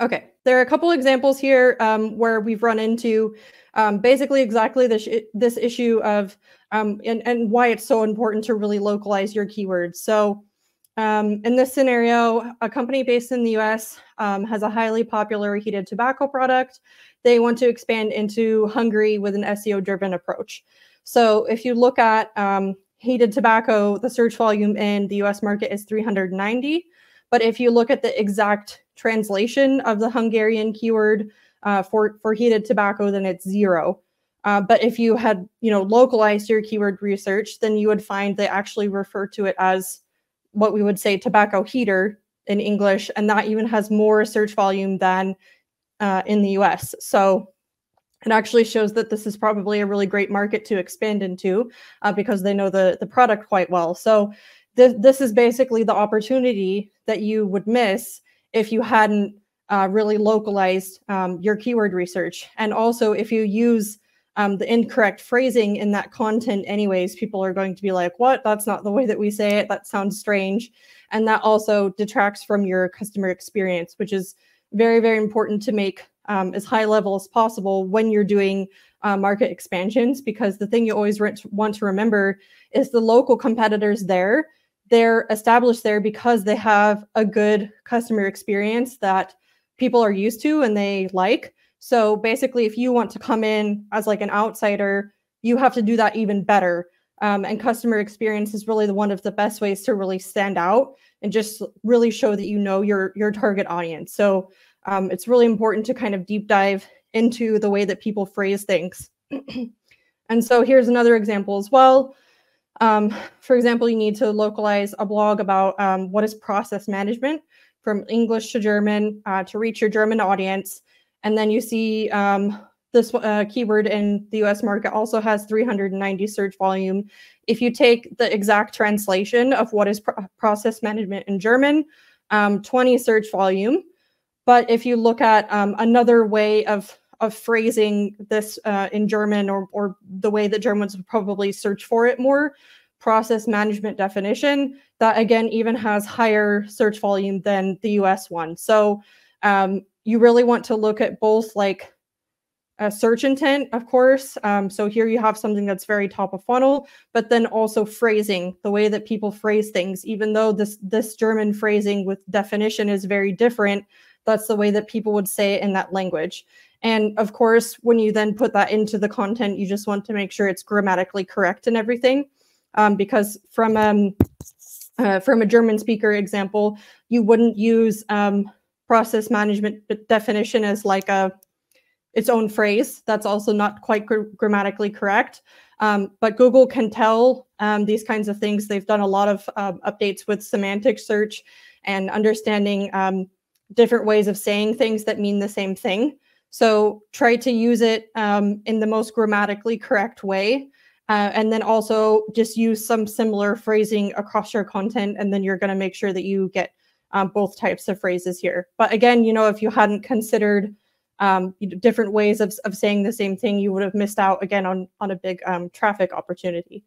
Okay, there are a couple examples here where we've run into basically exactly this issue of and why it's so important to really localize your keywords. So in this scenario, a company based in the US has a highly popular heated tobacco product. They want to expand into Hungary with an SEO-driven approach. So if you look at heated tobacco, the search volume in the US market is 390. But if you look at the exact translation of the Hungarian keyword for heated tobacco, then it's 0. But if you had, localized your keyword research, then you would find they actually refer to it as what we would say tobacco heater in English, and that even has more search volume than in the US. So it actually shows that this is probably a really great market to expand into because they know the product quite well. So this is basically the opportunity that you would miss if you hadn't really localized your keyword research. And also, if you use the incorrect phrasing in that content anyways, people are going to be like, what? That's not the way that we say it. That sounds strange. And that also detracts from your customer experience, which is very, very important to make as high level as possible when you're doing market expansions, because the thing you always want to remember is the local competitors there, they're established there because they have a good customer experience that people are used to and they like. So basically, if you want to come in as like an outsider, you have to do that even better. And customer experience is really one of the best ways to really stand out and just really show that you know your target audience. So it's really important to kind of deep dive into the way that people phrase things. And so here's another example as well. For example, you need to localize a blog about what is process management from English to German to reach your German audience. And then you see this keyword in the US market also has 390 search volume. If you take the exact translation of what is process management in German, 20 search volume. But if you look at another way of phrasing this in German, or the way that Germans would probably search for it more, process management definition, that again even has higher search volume than the US one. So you really want to look at both like search intent, of course. So here you have something that's very top of funnel, but then also phrasing, the way that people phrase things. Even though this German phrasing with definition is very different, that's the way that people would say it in that language. And of course, when you then put that into the content, you just want to make sure it's grammatically correct and everything. Because from a German speaker example, you wouldn't use process management definition as like its own phrase. That's also not quite grammatically correct. But Google can tell these kinds of things. They've done a lot of updates with semantic search and understanding different ways of saying things that mean the same thing. So try to use it in the most grammatically correct way. And then also just use some similar phrasing across your content, and then you're going to make sure that you get both types of phrases here. But again, if you hadn't considered different ways of saying the same thing, you would have missed out again on a big traffic opportunity.